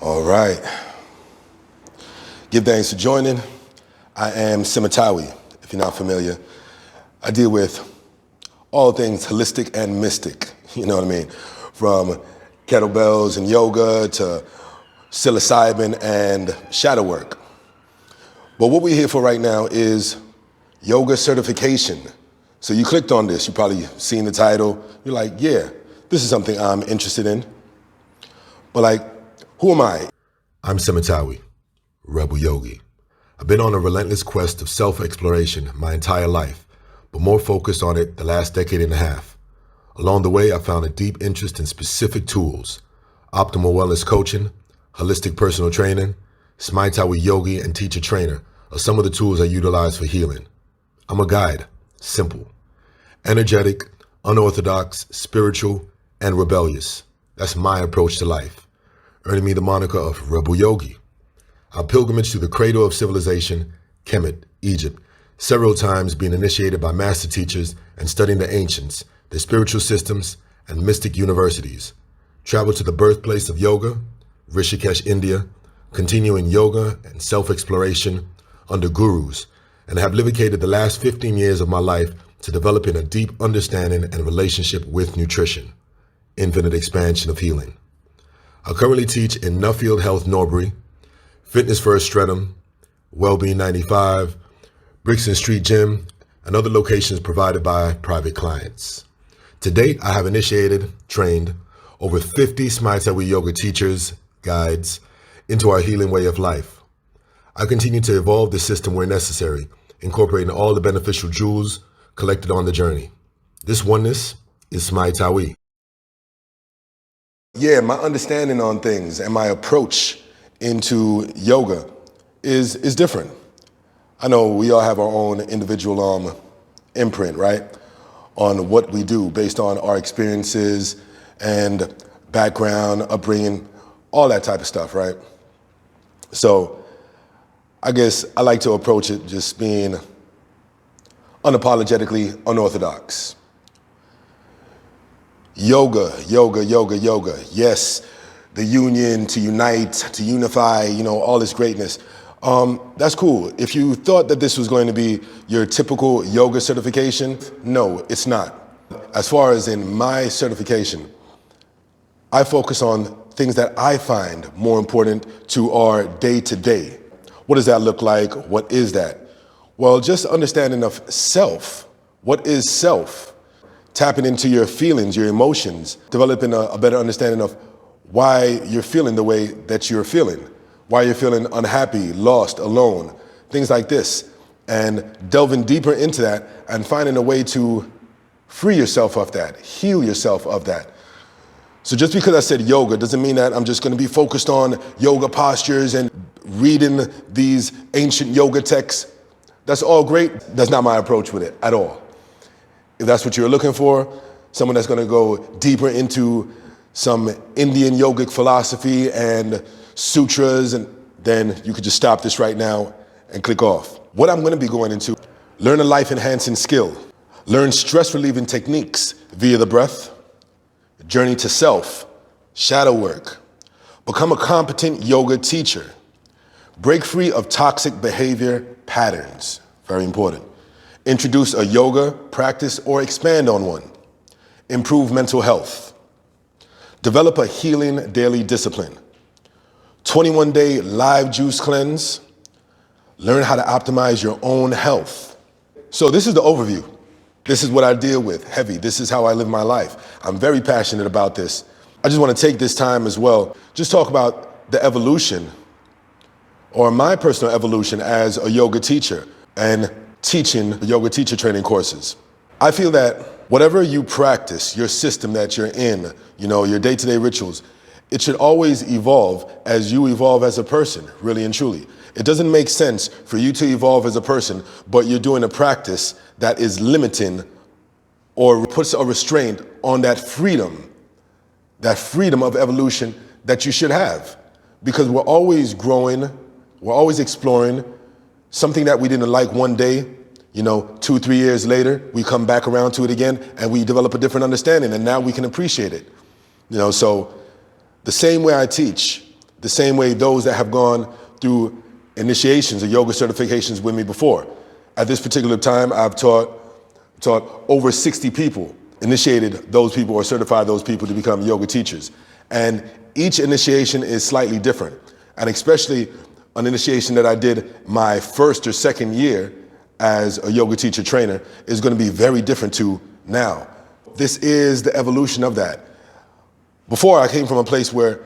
All right. Give thanks for joining. I am SEMATAWI, if you're not familiar. I deal with all things holistic and mystic, you know what I mean? From kettlebells and yoga to psilocybin and shadow work. But what we're here for right now is yoga certification. So you clicked on this, you probably seen the title. You're like, yeah, this is something I'm interested in. But like, who am I? I'm SEMATAWI, rebel yogi. I've been on a relentless quest of self-exploration my entire life, but more focused on it the last decade and a half. Along the way, I found a deep interest in specific tools: optimal wellness coaching, holistic personal training, Smai-Tawi yogi, and teacher trainer are some of the tools I utilize for healing. I'm a guide, simple, energetic, unorthodox, spiritual, and rebellious. That's my approach to life, earning me the moniker of Rebel Yogi. Our pilgrimage to the cradle of civilization, Kemetic, Egypt, several times being initiated by master teachers and studying the ancients, their spiritual systems, and mystic universities. Traveled to the birthplace of yoga, Rishikesh, India, continuing yoga and self-exploration under gurus, and have dedicated the last 15 years of my life to developing a deep understanding and relationship with nutrition, infinite expansion of healing. I currently teach in Nuffield Health, Norbury, Fitness First Streatham, Wellbeing 95, Brixton Street Gym, and other locations provided by private clients. To date, I have initiated, trained over 50 Smai-Tawi yoga teachers, guides, into our healing way of life. I continue to evolve the system where necessary, incorporating all the beneficial jewels collected on the journey. This oneness is Smai-Tawi. Yeah, my understanding on things and my approach into yoga is different. I know we all have our own individual imprint, right, on what we do based on our experiences and background, upbringing, all that type of stuff, right? So I guess I like to approach it just being unapologetically unorthodox. Yoga, yoga, yoga, yoga. Yes, the union, to unite, to unify, you know, all this greatness. That's cool. If you thought that this was going to be your typical yoga certification, no, it's not. As far as in my certification, I focus on things that I find more important to our day-to-day. What does that look like? What is that? Well, just understanding of self. What is self? Tapping into your feelings, your emotions, developing a better understanding of why you're feeling the way that you're feeling, why you're feeling unhappy, lost, alone, things like this. And delving deeper into that and finding a way to free yourself of that, heal yourself of that. So just because I said yoga doesn't mean that I'm just going to be focused on yoga postures and reading these ancient yoga texts. That's all great. That's not my approach with it at all. If that's what you're looking for, someone that's going to go deeper into some Indian yogic philosophy and sutras, and then you could just stop this right now and click off. What I'm going to be going into: learn a life-enhancing skill, learn stress-relieving techniques via the breath, journey to self, shadow work, become a competent yoga teacher, break free of toxic behavior patterns, very important, introduce a yoga practice or expand on one, improve mental health, develop a healing daily discipline, 21-day live juice cleanse, learn how to optimize your own health. So this is the overview. This is what I deal with, heavy. This is how I live my life. I'm very passionate about this. I just want to take this time as well, just talk about the evolution, or my personal evolution as a yoga teacher and teaching yoga teacher training courses. I feel that whatever you practice, your system that you're in, you know, your day-to-day rituals, it should always evolve as you evolve as a person, really and truly. It doesn't make sense for you to evolve as a person, but you're doing a practice that is limiting or puts a restraint on that freedom of evolution that you should have. Because we're always growing, we're always exploring something that we didn't like one day, you know, 2-3 years later, we come back around to it again and we develop a different understanding, and now we can appreciate it. You know, so the same way I teach, the same way those that have gone through initiations or yoga certifications with me before. At this particular time, I've taught over 60 people, initiated those people or certified those people to become yoga teachers. And each initiation is slightly different. And especially an initiation that I did my first or second year as a yoga teacher trainer is going to be very different to now. This is the evolution of that. Before, I came from a place where,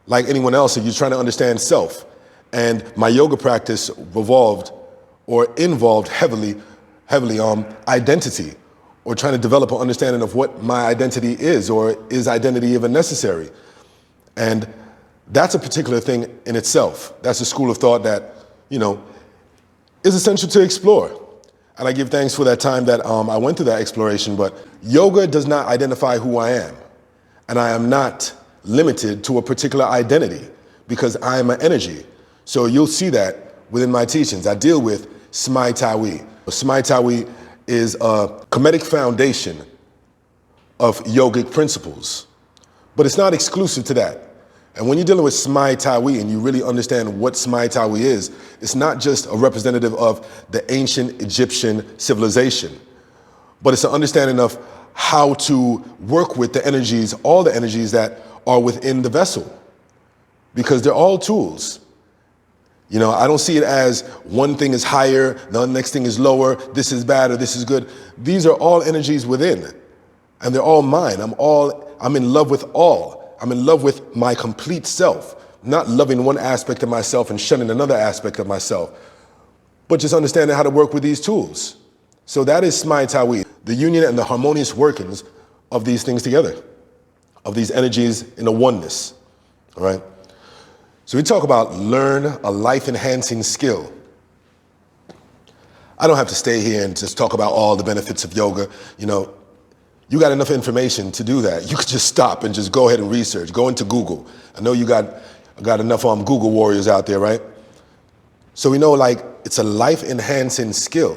like anyone else, you're trying to understand self. And my yoga practice involved heavily identity, or trying to develop an understanding of what my identity is, or is identity even necessary? And that's a particular thing in itself. That's a school of thought that, is essential to explore. And I give thanks for that time that I went through that exploration, but yoga does not identify who I am. And I am not limited to a particular identity because I am an energy. So you'll see that within my teachings. I deal with Smai-Tawi. Smai-Tawi is a Kemetic foundation of yogic principles, but it's not exclusive to that. And when you're dealing with Smai-Tawi and you really understand what Smai-Tawi is, it's not just a representative of the ancient Egyptian civilization, but it's an understanding of how to work with the energies, all the energies that are within the vessel, because they're all tools. I don't see it as one thing is higher, the next thing is lower, this is bad or this is good. These are all energies within, and they're all mine. I'm in love with all. I'm in love with my complete self, not loving one aspect of myself and shunning another aspect of myself, but just understanding how to work with these tools. So that is Smai-Tawi, the union and the harmonious workings of these things together, of these energies in a oneness, all right? So we talk about learn a life-enhancing skill. I don't have to stay here and just talk about all the benefits of yoga. You got enough information to do that. You could just stop and just go ahead and research. Go into Google. I know you got enough Google warriors out there, right? So we know it's a life-enhancing skill,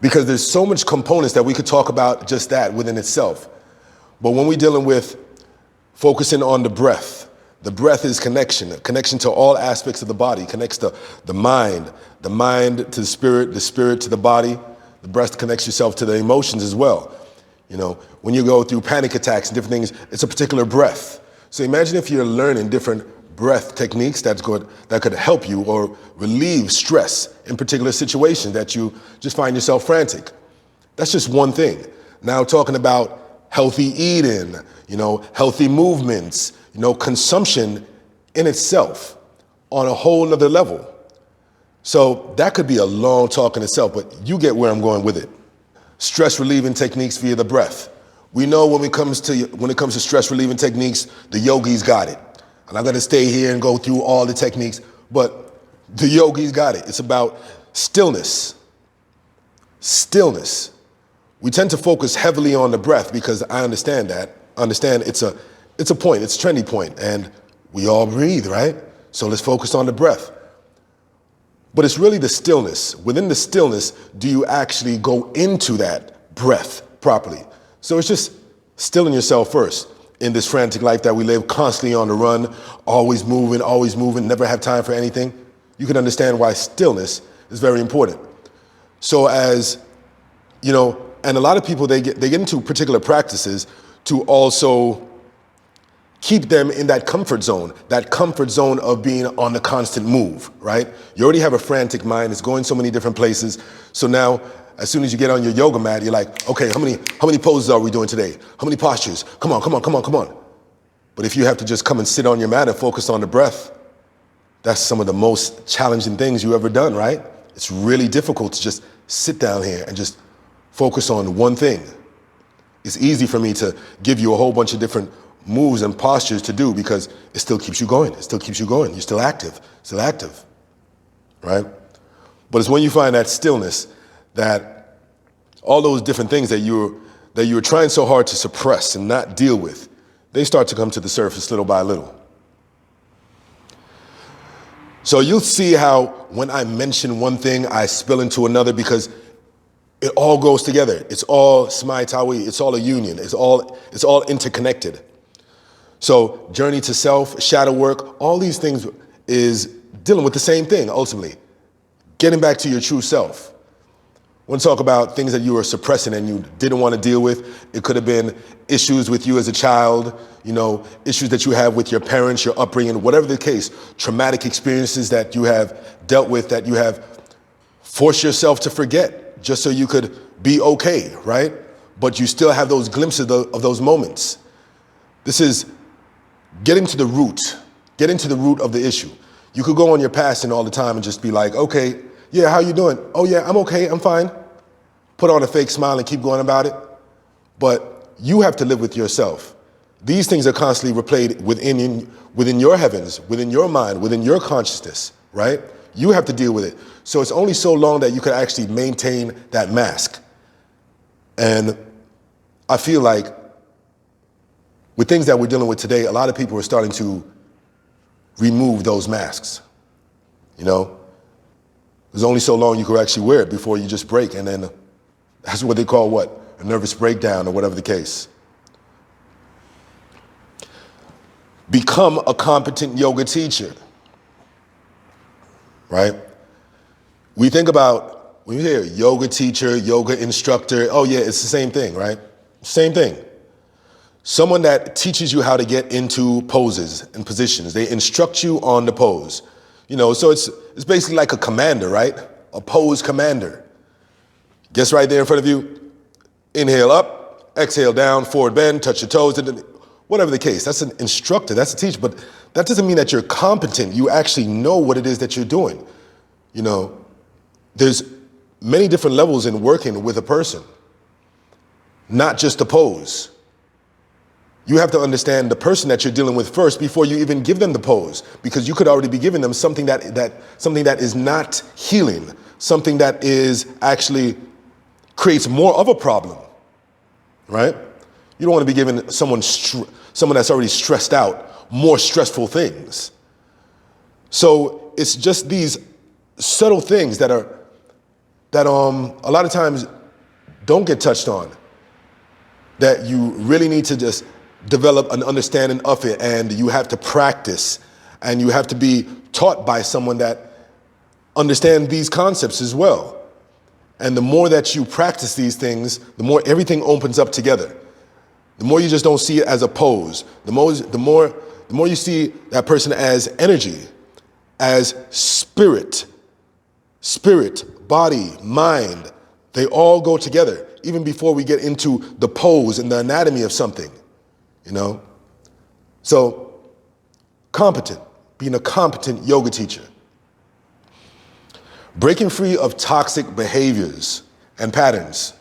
because there's so much components that we could talk about just that within itself. But when we're dealing with focusing on the breath is connection, a connection to all aspects of the body, connects to the mind to the spirit to the body. The breath connects yourself to the emotions as well. When you go through panic attacks and different things, it's a particular breath. So imagine if you're learning different breath techniques that could help you or relieve stress in particular situations that you just find yourself frantic. That's just one thing. Now talking about healthy eating, healthy movements, consumption in itself on a whole nother level. So that could be a long talk in itself, but you get where I'm going with it. Stress relieving techniques via the breath. We know when it comes to stress relieving techniques, the yogis got it. I'm not going to stay here and go through all the techniques, but the yogis got it. It's about stillness. Stillness. We tend to focus heavily on the breath because I understand it's a point, it's a trendy point, and we all breathe, right? So let's focus on the breath. But it's really the stillness. Within the stillness, do you actually go into that breath properly? So it's just stilling yourself first in this frantic life that we live, constantly on the run, always moving, never have time for anything. You can understand why stillness is very important. So as, and a lot of people, they get into particular practices to also keep them in that comfort zone of being on the constant move, right? You already have a frantic mind. It's going so many different places. So now, as soon as you get on your yoga mat, you're like, okay, how many poses are we doing today? How many postures? Come on. But if you have to just come and sit on your mat and focus on the breath, that's some of the most challenging things you've ever done, right? It's really difficult to just sit down here and just focus on one thing. It's easy for me to give you a whole bunch of different moves and postures to do because it still keeps you going. You're still active, right? But it's when you find that stillness that all those different things that you're trying so hard to suppress and not deal with, they start to come to the surface little by little. So you'll see how when I mention one thing, I spill into another because it all goes together. It's all Smai-Tawi. It's all a union. It's all interconnected. So journey to self, shadow work, all these things is dealing with the same thing ultimately. Getting back to your true self. I want to talk about things that you were suppressing and you didn't want to deal with. It could have been issues with you as a child, issues that you have with your parents, your upbringing, whatever the case, traumatic experiences that you have dealt with, that you have forced yourself to forget just so you could be okay, right? But you still have those glimpses of those moments. This is getting to the root of the issue. You could go on your past and all the time and just be like, okay, yeah, how you doing? Oh yeah, I'm okay, I'm fine. Put on a fake smile and keep going about it. But you have to live with yourself. These things are constantly replayed within your heavens, within your mind, within your consciousness, right? You have to deal with it. So it's only so long that you can actually maintain that mask. And I feel like with things that we're dealing with today, a lot of people are starting to remove those masks, There's only so long you can actually wear it before you just break, and then that's what they call what? A nervous breakdown or whatever the case. Become a competent yoga teacher, right? We think about, when you hear yoga teacher, yoga instructor, oh yeah, it's the same thing, right? Same thing. Someone that teaches you how to get into poses and positions. They instruct you on the pose. So it's basically like a commander, right? A pose commander. Gets right there in front of you. Inhale up, exhale down, forward bend, touch your toes, whatever the case. That's an instructor, that's a teacher, but that doesn't mean that you're competent. You actually know what it is that you're doing. There's many different levels in working with a person, not just the pose. You have to understand the person that you're dealing with first before you even give them the pose, because you could already be giving them something that is not healing, something that is actually creates more of a problem, right? You don't want to be giving someone that's already stressed out more stressful things. So it's just these subtle things that a lot of times don't get touched on, that you really need to just develop an understanding of it, and you have to practice, and you have to be taught by someone that understands these concepts as well. And the more that you practice these things, the more everything opens up together. The more you just don't see it as a pose. The more you see that person as energy, as spirit, body, mind. They all go together, even before we get into the pose and the anatomy of something. So competent, being a competent yoga teacher. Breaking free of toxic behaviors and patterns.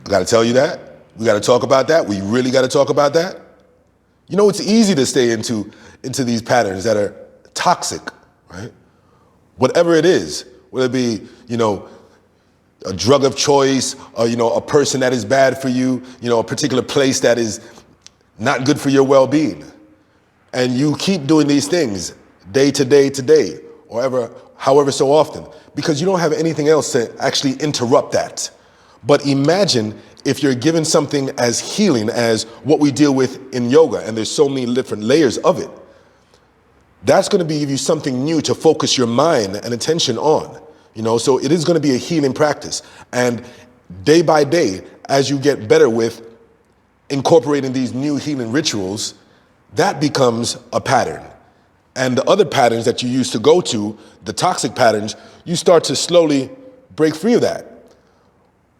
I gotta tell you that. We gotta talk about that. We really gotta talk about that. It's easy to stay into these patterns that are toxic, right? Whatever it is, whether it be, a drug of choice, or, a person that is bad for you, a particular place that is not good for your well-being. And you keep doing these things day to day, or however so often, because you don't have anything else to actually interrupt that. But imagine if you're given something as healing as what we deal with in yoga, and there's so many different layers of it. That's going to give you something new to focus your mind and attention on. So it is going to be a healing practice. And day by day, as you get better with incorporating these new healing rituals, that becomes a pattern. And the other patterns that you used to go to, the toxic patterns, you start to slowly break free of that.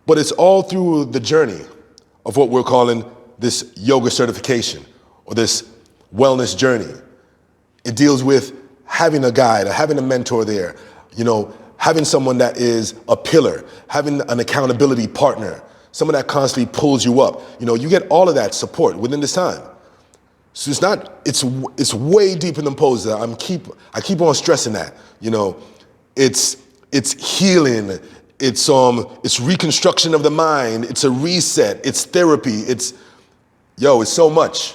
But it's all through the journey of what we're calling this yoga certification, or this wellness journey. It deals with having a guide, or having a mentor there, having someone that is a pillar, having an accountability partner, someone that constantly pulls you up. You get all of that support within this time. So it's way deeper than poses. I keep on stressing that. It's healing. It's reconstruction of the mind. It's a reset. It's therapy. It's so much.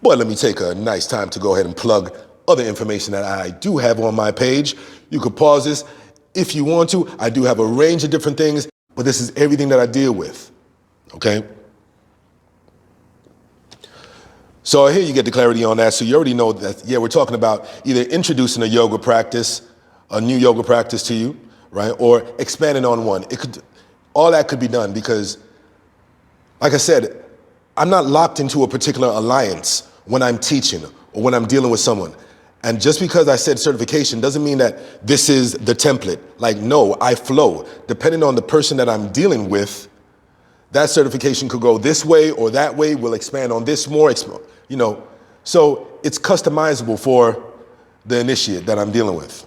But let me take a nice time to go ahead and plug other information that I do have on my page. You could pause this if you want to. I do have a range of different things, but this is everything that I deal with, okay? So here you get the clarity on that. So you already know that, yeah, we're talking about either introducing a yoga practice, a new yoga practice to you, right? Or expanding on one. All that could be done because, like I said, I'm not locked into a particular alliance when I'm teaching or when I'm dealing with someone. And just because I said certification doesn't mean that this is the template. Like, no, I flow. Depending on the person that I'm dealing with, that certification could go this way or that way. We'll expand on this more, you know. So it's customizable for the initiate that I'm dealing with.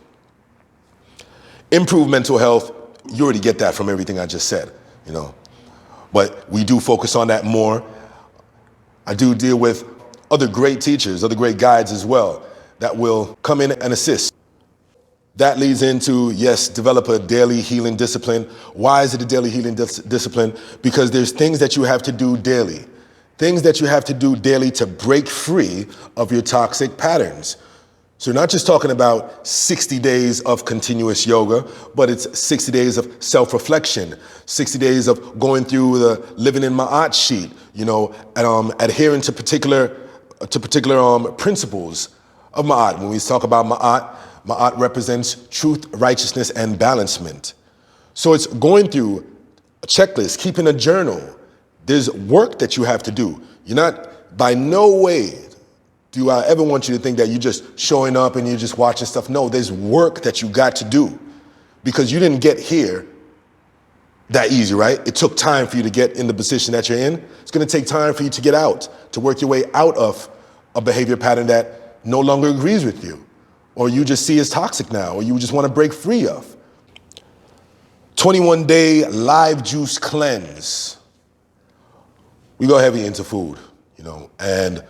Improve mental health. You already get that from everything I just said, you know. But we do focus on that more. I do deal with other great teachers, other great guides as well that will come in and assist. That leads into, yes, develop a daily healing discipline. Why is it a daily healing discipline? Because there's things that you have to do daily. Things that you have to do daily to break free of your toxic patterns. So you're not just talking about 60 days of continuous yoga, but it's 60 days of self-reflection, 60 days of going through the living in ma'at sheet, you know, and adhering to particular principles of ma'at. When we talk about ma'at, ma'at represents truth, righteousness, and balancement. So it's going through a checklist, keeping a journal. There's work that you have to do. You're not, by no way do I ever want you to think that you're just showing up and you're just watching stuff. No, there's work that you got to do because you didn't get here that easy, right? It took time for you to get in the position that you're in. It's going to take time for you to get out, to work your way out of a behavior pattern that no longer agrees with you, or you just see as toxic now, or you just want to break free of. 21-day live juice cleanse. We go heavy into food, you know, and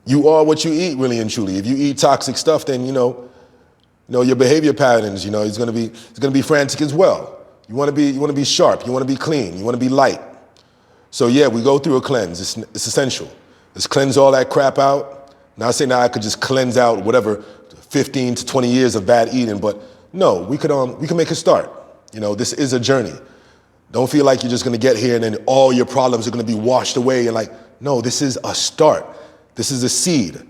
you are what you eat, really and truly. If you eat toxic stuff, then you know your behavior patterns. You know, it's gonna be frantic as well. You want to be sharp. You want to be clean. You want to be light. So yeah, we go through a cleanse. It's essential. Let's cleanse all that crap out. Not saying that I could just cleanse out whatever 15 to 20 years of bad eating, but no, we can make a start. You know, this is a journey. Don't feel like you're just gonna get here and then all your problems are gonna be washed away. And like, no, this is a start. This is a seed.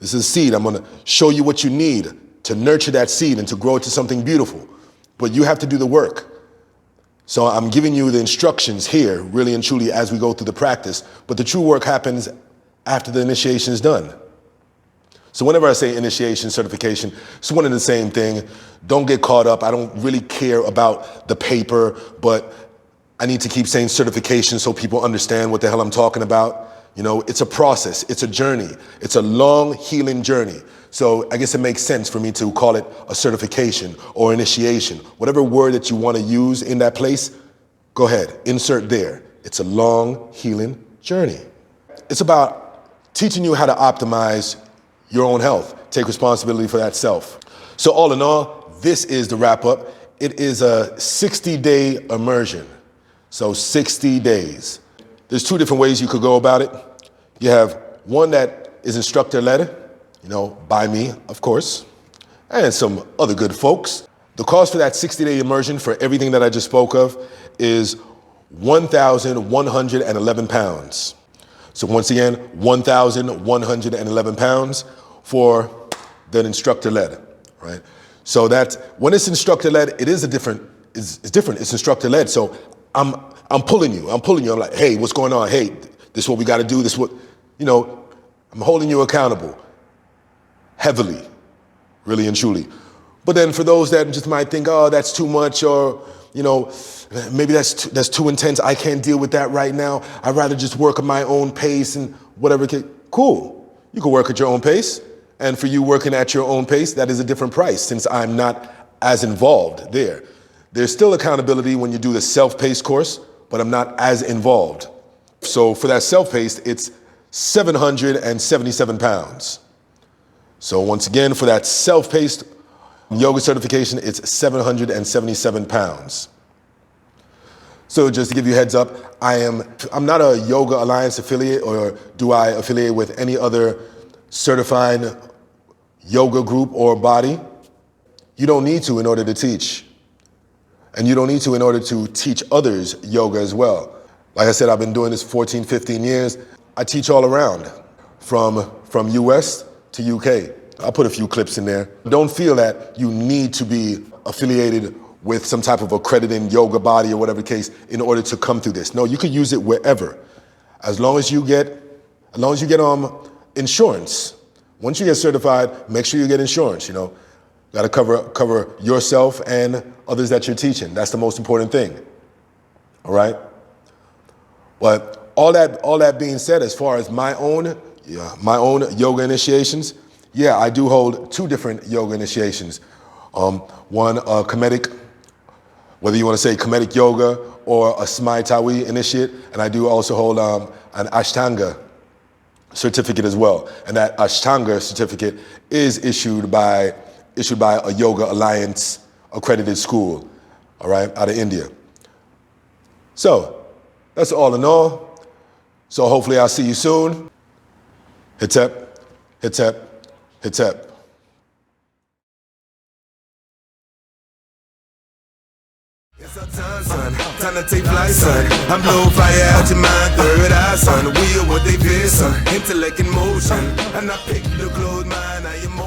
This is a seed. I'm gonna show you what you need to nurture that seed and to grow it to something beautiful. But you have to do the work. So I'm giving you the instructions here, really and truly, as we go through the practice. But the true work happens after the initiation is done. So whenever I say initiation, certification, it's one and the same thing. Don't get caught up. I don't really care about the paper, but I need to keep saying certification so people understand what the hell I'm talking about. You know, it's a process, it's a journey, it's a long healing journey. So I guess it makes sense for me to call it a certification or initiation. Whatever word that you want to use in that place, go ahead, insert there. It's a long healing journey. It's about teaching you how to optimize your own health, take responsibility for that self. So all in all, this is the wrap up. It is a 60-day immersion. So 60 days. There's two different ways you could go about it. You have one that is instructor-led, you know, by me, of course, and some other good folks. The cost for that 60-day immersion for everything that I just spoke of is 1,111 pounds. So once again, 1,111 pounds for the instructor-led, right? So that when it's instructor-led, it's different. It's instructor-led. So I'm pulling you. I'm like, hey, what's going on? Hey, this is what we got to do. This is what, you know, I'm holding you accountable heavily, really and truly. But then for those that just might think, oh, that's too much, or, you know, maybe that's too intense. I can't deal with that right now. I'd rather just work at my own pace and whatever. Cool. You can work at your own pace. And for you working at your own pace, that is a different price since I'm not as involved there. There's still accountability when you do the self-paced course, but I'm not as involved. So for that self-paced, it's 777 pounds. So once again, for that self-paced yoga certification, it's 777 pounds. So just to give you a heads up, I'm not a Yoga Alliance affiliate, or do I affiliate with any other certified yoga group or body. You don't need to in order to teach. And you don't need to in order to teach others yoga as well. Like I said, I've been doing this 14, 15 years. I teach all around. from US to UK. I'll put a few clips in there. Don't feel that you need to be affiliated with some type of accrediting yoga body or whatever the case in order to come through this. No, you can use it wherever. As long as you get insurance. Once you get certified, make sure you get insurance, you know. Got to cover yourself and others that you're teaching. That's the most important thing. All right? But all that being said, as far as my own yoga initiations, yeah, I do hold 2 different yoga initiations. One Kemetic, whether you want to say Kemetic yoga or a Smai-Tawi initiate, and I do also hold an Ashtanga certificate as well. And that Ashtanga certificate is issued by a Yoga Alliance accredited school, all right, out of India. So that's all in all. So hopefully I'll see you soon. Hitep, hitep, hitep. It's our time, son. Time to take flight, son. I'm blowing fire out your mind, third eye, son. We are what they fear, son. Intellect in motion. And I pick the closed mind, I am